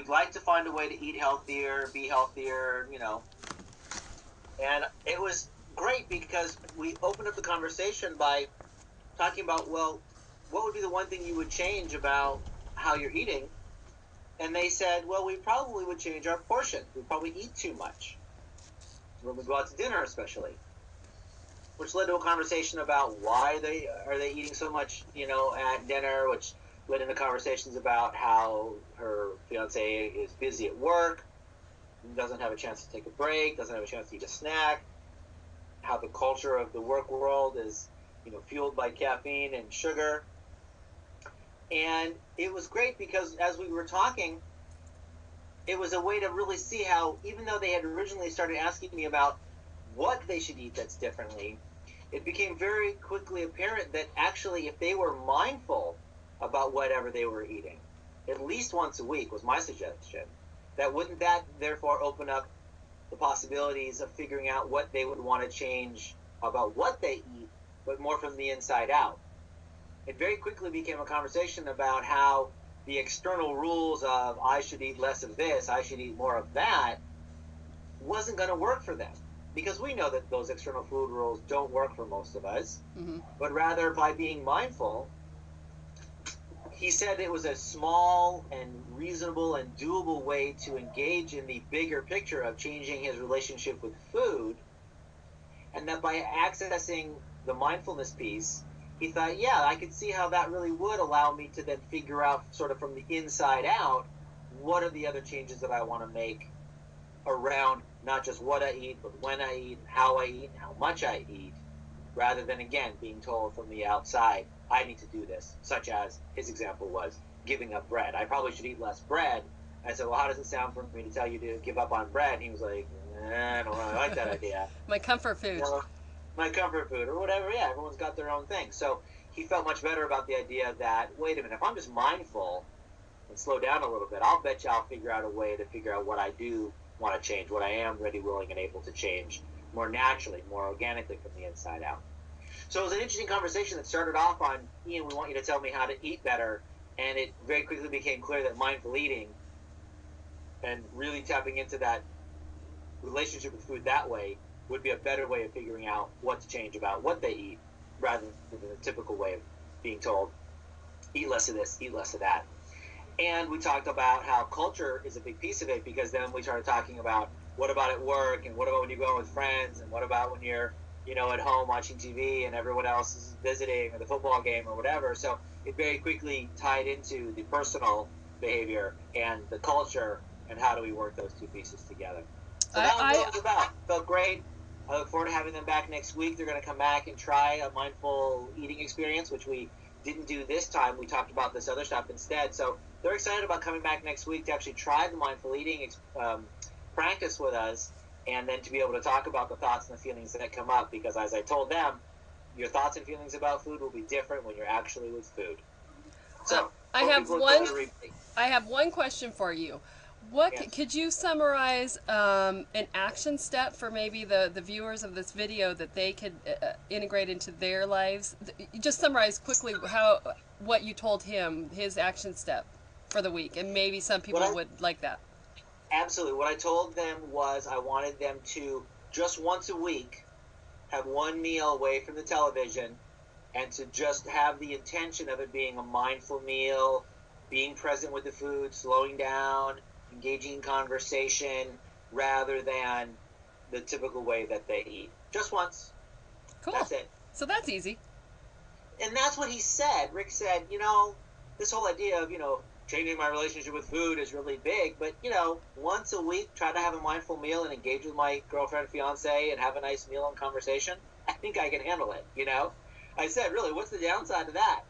we'd like to find a way to eat healthier, be healthier, And it was great because we opened up the conversation by talking about, well, what would be the one thing you would change about how you're eating? And they said, well, we probably would change our portion. We'd probably eat too much when we go out to dinner, especially. Which led to a conversation about why are they eating so much, at dinner, which led into conversations about how her fiance is busy at work, doesn't have a chance to take a break, doesn't have a chance to eat a snack, how the culture of the work world is, fueled by caffeine and sugar. And it was great because as we were talking, it was a way to really see how, even though they had originally started asking me about what they should eat that's differently, it became very quickly apparent that actually if they were mindful about whatever they were eating, at least once a week was my suggestion, wouldn't that therefore open up the possibilities of figuring out what they would want to change about what they eat, but more from the inside out. It very quickly became a conversation about how the external rules of I should eat less of this, I should eat more of that, wasn't going to work for them. Because we know that those external food rules don't work for most of us, but rather by being mindful, he said it was a small and reasonable and doable way to engage in the bigger picture of changing his relationship with food, and that by accessing the mindfulness piece, he thought, yeah, I could see how that really would allow me to then figure out sort of from the inside out, what are the other changes that I want to make around not just what I eat, but when I eat, how I eat, how much I eat, rather than, again, being told from the outside, I need to do this, such as his example was giving up bread. I probably should eat less bread. I said, well, how does it sound for me to tell you to give up on bread? And he was like, I don't really like that idea. My comfort food. My comfort food or whatever. Yeah, everyone's got their own thing. So he felt much better about the idea that, wait a minute, if I'm just mindful and slow down a little bit, I'll bet you I'll figure out a way to figure out what I do want to change, what I am ready, willing, and able to change more naturally, more organically from the inside out. So it was an interesting conversation that started off on, Ian, we want you to tell me how to eat better, and it very quickly became clear that mindful eating and really tapping into that relationship with food that way would be a better way of figuring out what to change about what they eat, rather than the typical way of being told, eat less of this, eat less of that. And we talked about how culture is a big piece of it, because then we started talking about what about at work, and what about when you go out with friends, and what about when you're, at home watching TV and everyone else is visiting, or the football game or whatever. So it very quickly tied into the personal behavior and the culture, and how do we work those two pieces together. So that was what it was about. Felt great. I look forward to having them back next week. They're going to come back and try a mindful eating experience, which we didn't do this time. We talked about this other stuff instead. So they're excited about coming back next week to actually try the mindful eating practice with us, and then to be able to talk about the thoughts and the feelings that come up, because as I told them, your thoughts and feelings about food will be different when you're actually with food. So I have one question for you. Could you summarize an action step for maybe the viewers of this video that they could integrate into their lives? Just summarize quickly what you told him, his action step for the week, and maybe some people would like that. Absolutely. What I told them was I wanted them to just once a week have one meal away from the television, and to just have the intention of it being a mindful meal, being present with the food, slowing down, engaging in conversation, rather than the typical way that they eat. Just once. Cool. That's it. So that's easy. And that's what he said. Rick said, this whole idea of, changing my relationship with food is really big, but, once a week, try to have a mindful meal and engage with my girlfriend, fiance, and have a nice meal and conversation. I think I can handle it, I said, really, what's the downside of that?